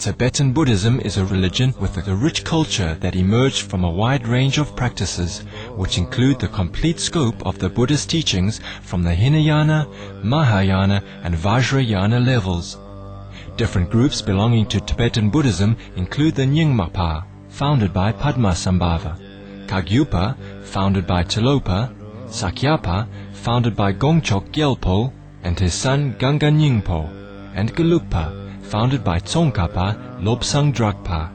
Tibetan Buddhism is a religion with a rich culture that emerged from a wide range of practices, which include the complete scope of the Buddhist teachings from the Hinayana, Mahayana and Vajrayana levels. Different groups belonging to Tibetan Buddhism include the Nyingmapa, founded by Padmasambhava, Kagyupa, founded by Tilopa, Sakyapa, founded by Gongchok Gyalpo and his son Ganga Nyingpo, and Gelugpa, founded by Tsongkhapa Lobsang Drakpa.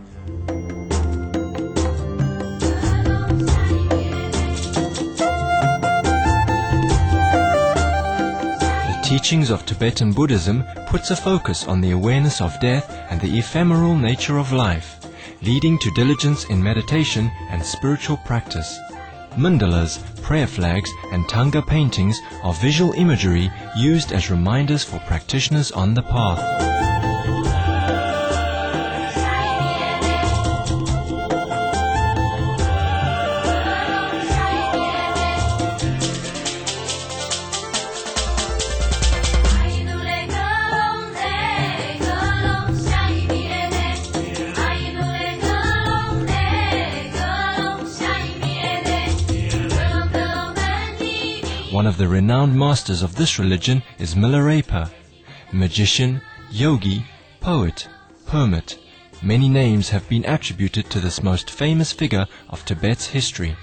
The teachings of Tibetan Buddhism puts a focus on the awareness of death and the ephemeral nature of life, leading to diligence in meditation and spiritual practice. Mandalas, prayer flags and Tanga paintings are visual imagery used as reminders for practitioners on the path. One of the renowned masters of this religion is Milarepa, magician, yogi, poet, hermit. Many names have been attributed to this most famous figure of Tibet's history.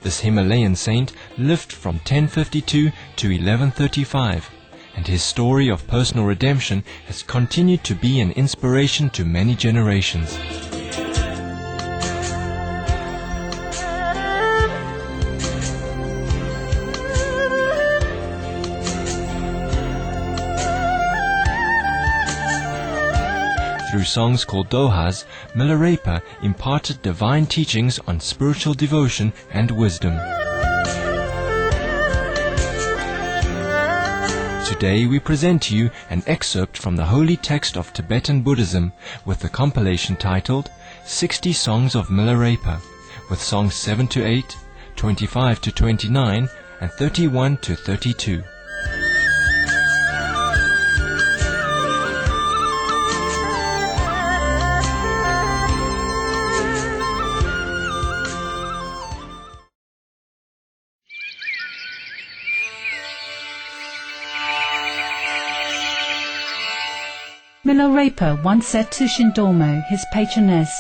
This Himalayan saint lived from 1052 to 1135, and his story of personal redemption has continued to be an inspiration to many generations. Through songs called dohas, Milarepa imparted divine teachings on spiritual devotion and wisdom. Today we present to you an excerpt from the holy text of Tibetan Buddhism with the compilation titled 60 Songs of Milarepa, with songs 7 to 8, 25 to 29, and 31 to 32. Milarepa once said to Shindomo, his patroness,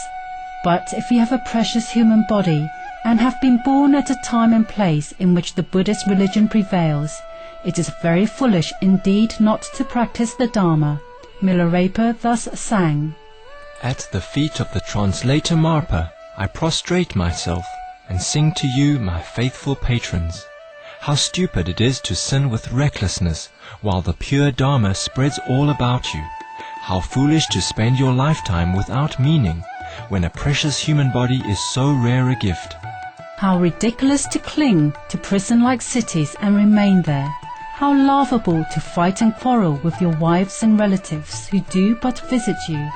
"But if you have a precious human body and have been born at a time and place in which the Buddhist religion prevails, it is very foolish indeed not to practice the Dharma." Milarepa thus sang: At the feet of the translator Marpa, I prostrate myself and sing to you, my faithful patrons. How stupid it is to sin with recklessness while the pure Dharma spreads all about you. How foolish to spend your lifetime without meaning, when a precious human body is so rare a gift. How ridiculous to cling to prison-like cities and remain there. How laughable to fight and quarrel with your wives and relatives who do but visit you.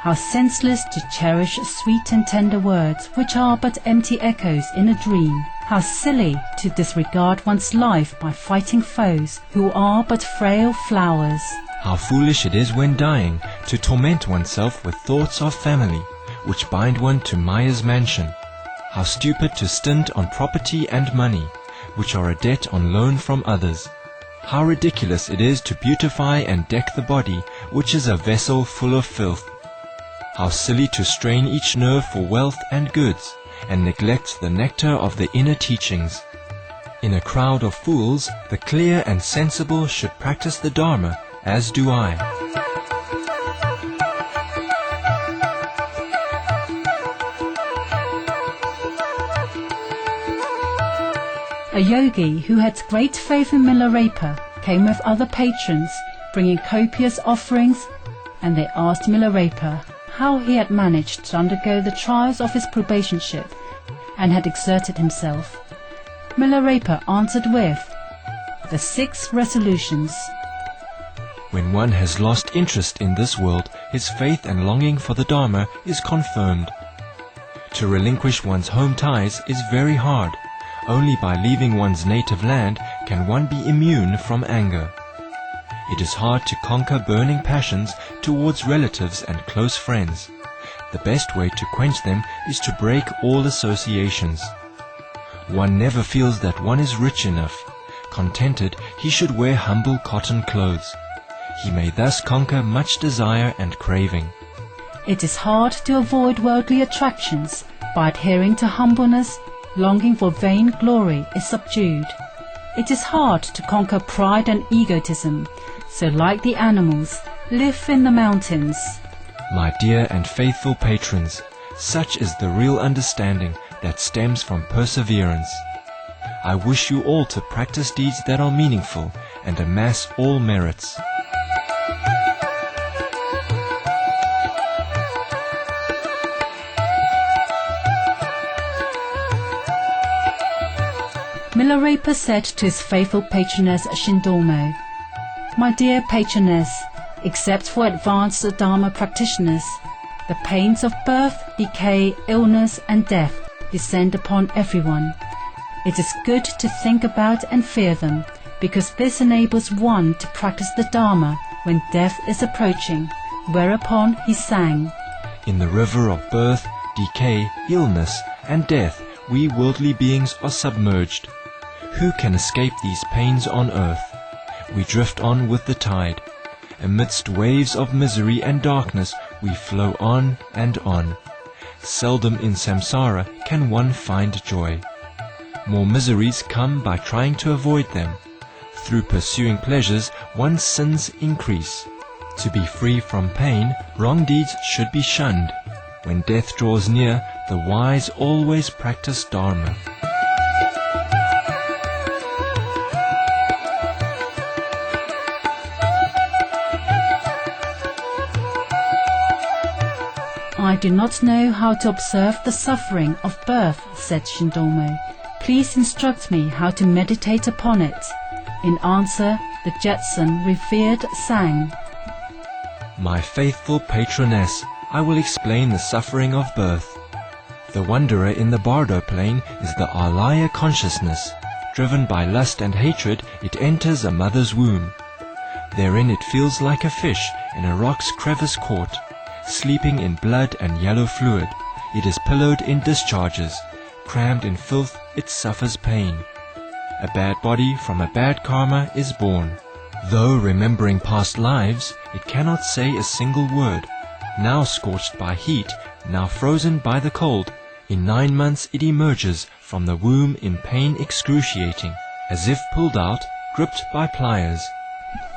How senseless to cherish sweet and tender words which are but empty echoes in a dream. How silly to disregard one's life by fighting foes who are but frail flowers. How foolish it is when dying to torment oneself with thoughts of family, which bind one to Maya's mansion. How stupid to stint on property and money, which are a debt on loan from others. How ridiculous it is to beautify and deck the body, which is a vessel full of filth. How silly to strain each nerve for wealth and goods, and neglect the nectar of the inner teachings. In a crowd of fools, the clear and sensible should practice the Dharma, as do I. A yogi who had great faith in Milarepa came with other patrons, bringing copious offerings, and they asked Milarepa how he had managed to undergo the trials of his probationship and had exerted himself. Milarepa answered with the 6 resolutions. When one has lost interest in this world, his faith and longing for the Dharma is confirmed. To relinquish one's home ties is very hard. Only by leaving one's native land can one be immune from anger. It is hard to conquer burning passions towards relatives and close friends. The best way to quench them is to break all associations. One never feels that one is rich enough. Contented, he should wear humble cotton clothes. He may thus conquer much desire and craving. It is hard to avoid worldly attractions. By adhering to humbleness, longing for vain glory is subdued. It is hard to conquer pride and egotism, so like the animals, live in the mountains. My dear and faithful patrons, such is the real understanding that stems from perseverance. I wish you all to practice deeds that are meaningful and amass all merits. Milarepa said to his faithful patroness Shindormo, "My dear patroness, except for advanced Dharma practitioners, the pains of birth, decay, illness and death descend upon everyone. It is good to think about and fear them, because this enables one to practice the Dharma when death is approaching." Whereupon he sang, In the river of birth, decay, illness and death, we worldly beings are submerged. Who can escape these pains on earth? We drift on with the tide. Amidst waves of misery and darkness we flow on and on. Seldom in samsara can one find joy. More miseries come by trying to avoid them. Through pursuing pleasures, one's sins increase. To be free from pain, wrong deeds should be shunned. When death draws near, the wise always practice Dharma. "I do not know how to observe the suffering of birth," said Shindormo. "Please instruct me how to meditate upon it." In answer, the Jetson revered sang, My faithful patroness, I will explain the suffering of birth. The wanderer in the Bardo plain is the alaya consciousness. Driven by lust and hatred, it enters a mother's womb. Therein it feels like a fish in a rock's crevice caught. Sleeping in blood and yellow fluid, it is pillowed in discharges. Crammed in filth, it suffers pain. A bad body from a bad karma is born. Though remembering past lives, it cannot say a single word. Now scorched by heat, now frozen by the cold, in 9 months it emerges from the womb in pain excruciating, as if pulled out, gripped by pliers.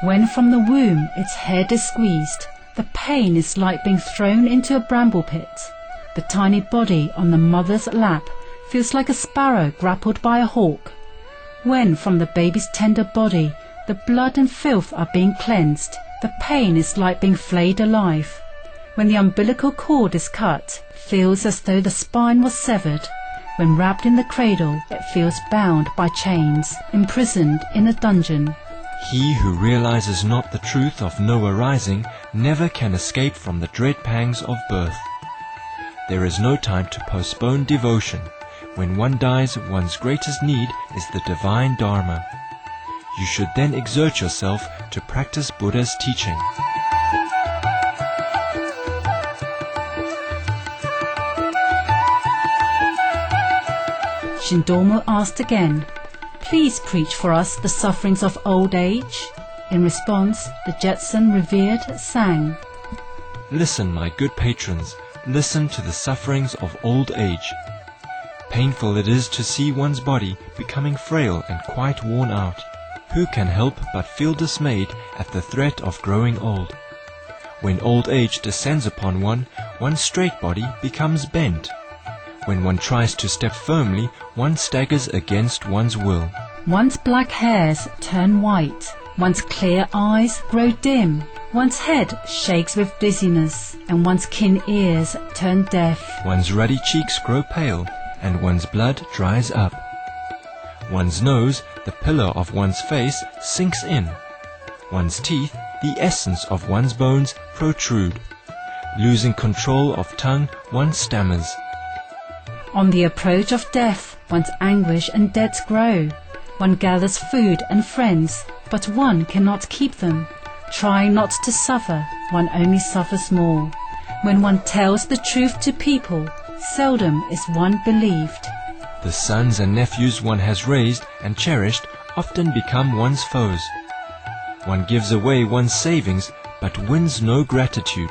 When from the womb its head is squeezed, the pain is like being thrown into a bramble pit. The tiny body on the mother's lap feels like a sparrow grappled by a hawk. When from the baby's tender body the blood and filth are being cleansed, the pain is like being flayed alive. When the umbilical cord is cut, it feels as though the spine was severed. When wrapped in the cradle, it feels bound by chains, imprisoned in a dungeon. He who realizes not the truth of no arising never can escape from the dread pangs of birth. There is no time to postpone devotion. When one dies, one's greatest need is the divine Dharma. You should then exert yourself to practice Buddha's teaching. Shindormo asked again, "Please preach for us the sufferings of old age." In response, the Jetson revered sang, Listen, my good patrons, listen to the sufferings of old age. Painful it is to see one's body becoming frail and quite worn out. Who can help but feel dismayed at the threat of growing old? When old age descends upon one, one's straight body becomes bent. When one tries to step firmly, one staggers against one's will. One's black hairs turn white, one's clear eyes grow dim, one's head shakes with dizziness, and one's keen ears turn deaf. One's ruddy cheeks grow pale, and one's blood dries up. One's nose, the pillar of one's face, sinks in. One's teeth, the essence of one's bones, protrude. Losing control of tongue, one stammers. On the approach of death, one's anguish and debts grow. One gathers food and friends, but one cannot keep them. Try not to suffer, one only suffers more. When one tells the truth to people, seldom is one believed. The sons and nephews one has raised and cherished often become one's foes. One gives away one's savings but wins no gratitude.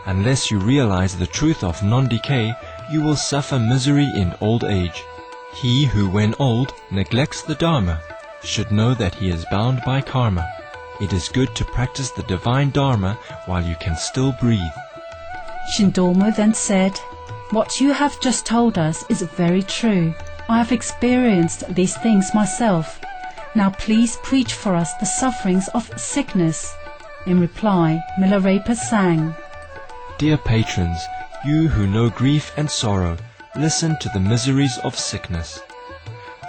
Unless you realize the truth of non-decay, you will suffer misery in old age. He who when old neglects the Dharma should know that he is bound by karma. It is good to practice the divine Dharma while you can still breathe. Shindomo then said, "What you have just told us is very true. I have experienced these things myself. Now please preach for us the sufferings of sickness." In reply, Milarepa sang, Dear patrons, you who know grief and sorrow, listen to the miseries of sickness.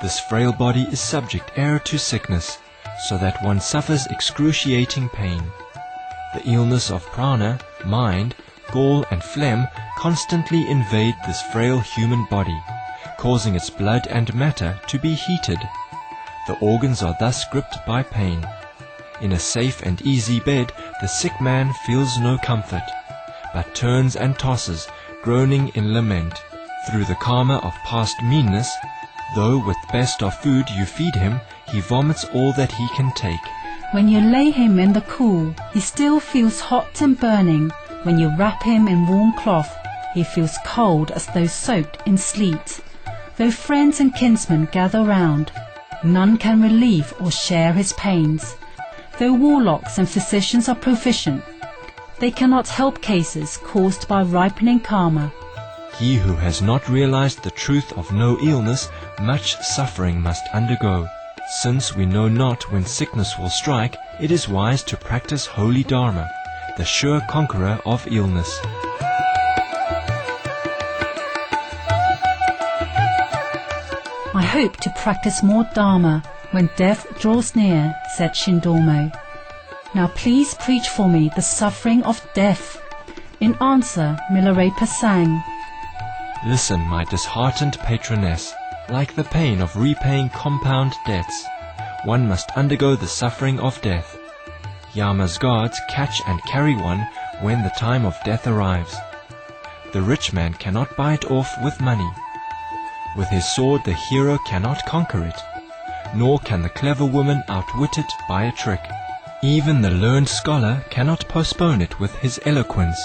This frail body is subject e'er to sickness, so that one suffers excruciating pain. The illness of prana, mind, gall and phlegm constantly invade this frail human body, causing its blood and matter to be heated. The organs are thus gripped by pain. In a safe and easy bed, the sick man feels no comfort, but turns and tosses, groaning in lament. Through the karma of past meanness, though with best of food you feed him, he vomits all that he can take. When you lay him in the cool, he still feels hot and burning. When you wrap him in warm cloth, he feels cold as though soaked in sleet. Though friends and kinsmen gather round, none can relieve or share his pains. Though warlocks and physicians are proficient, they cannot help cases caused by ripening karma. He who has not realized the truth of no illness, much suffering must undergo. Since we know not when sickness will strike, it is wise to practice holy Dharma, the sure conqueror of illness. I hope to practice more Dharma when death draws near, said Shindomo. Now please preach for me the suffering of death. In answer, Milarepa sang, Listen, my disheartened patroness, like the pain of repaying compound debts, one must undergo the suffering of death. Yama's guards catch and carry one when the time of death arrives. The rich man cannot buy it off with money. With his sword the hero cannot conquer it, nor can the clever woman outwit it by a trick. Even the learned scholar cannot postpone it with his eloquence.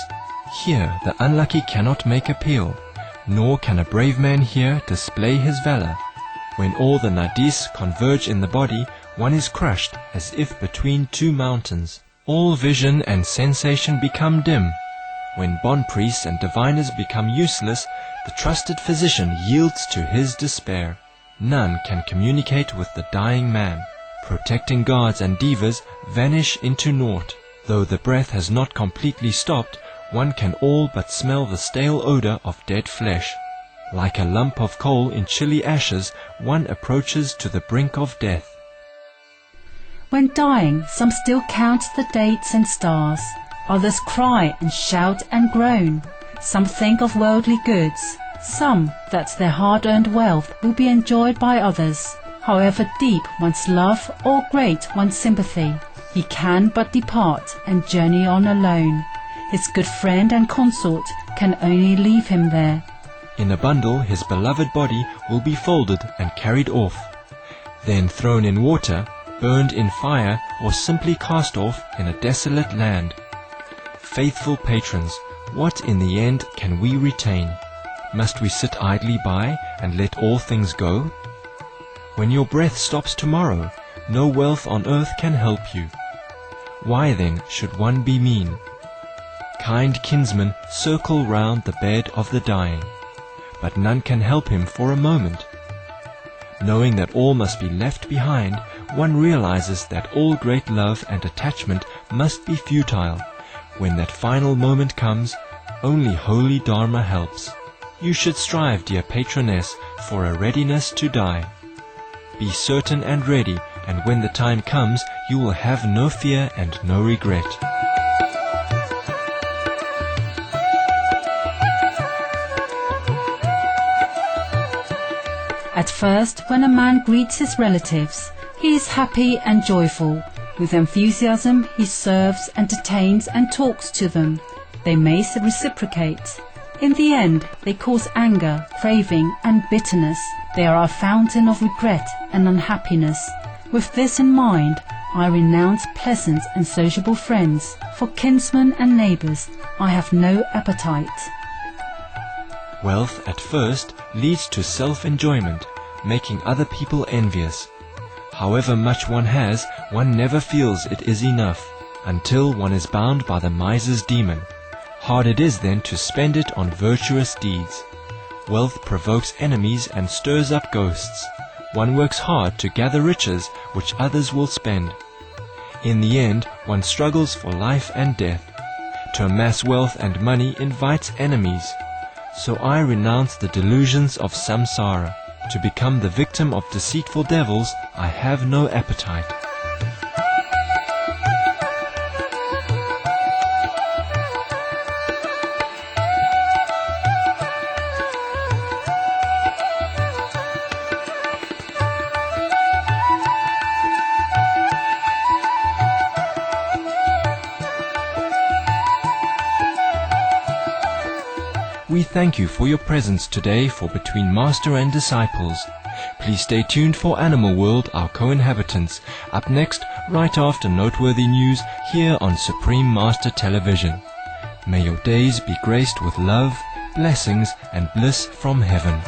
Here the unlucky cannot make appeal, nor can a brave man here display his valor. When all the nadis converge in the body, one is crushed as if between two mountains. All vision and sensation become dim. When Bon priests and diviners become useless, the trusted physician yields to his despair. None can communicate with the dying man. Protecting guards and devas vanish into naught. Though the breath has not completely stopped, one can all but smell the stale odor of dead flesh. Like a lump of coal in chilly ashes, one approaches to the brink of death. When dying, some still count the dates and stars. Others cry and shout and groan. Some think of worldly goods. Some that their hard-earned wealth will be enjoyed by others. However deep one's love or great one's sympathy, he can but depart and journey on alone. His good friend and consort can only leave him there. In a bundle his beloved body will be folded and carried off, then thrown in water, burned in fire, or simply cast off in a desolate land. Faithful patrons, what in the end can we retain? Must we sit idly by and let all things go? When your breath stops tomorrow, no wealth on earth can help you. Why then should one be mean? Kind kinsmen circle round the bed of the dying, but none can help him for a moment. Knowing that all must be left behind, one realizes that all great love and attachment must be futile. When that final moment comes, only holy Dharma helps. You should strive, dear patroness, for a readiness to die. Be certain and ready, and when the time comes, you will have no fear and no regret. At first, when a man greets his relatives, he is happy and joyful. With enthusiasm, he serves, entertains, and talks to them. They may reciprocate. In the end, they cause anger, craving, and bitterness. They are a fountain of regret and unhappiness. With this in mind, I renounce pleasant and sociable friends. For kinsmen and neighbors, I have no appetite. Wealth at first leads to self-enjoyment, making other people envious. However much one has, one never feels it is enough, until one is bound by the miser's demon. Hard it is then to spend it on virtuous deeds. Wealth provokes enemies and stirs up ghosts. One works hard to gather riches which others will spend. In the end, one struggles for life and death. To amass wealth and money invites enemies. So I renounce the delusions of samsara. To become the victim of deceitful devils, I have no appetite. We thank you for your presence today for Between Master and Disciples. Please stay tuned for Animal World, our co-inhabitants, up next, right after noteworthy news here on Supreme Master Television. May your days be graced with love, blessings, and bliss from heaven.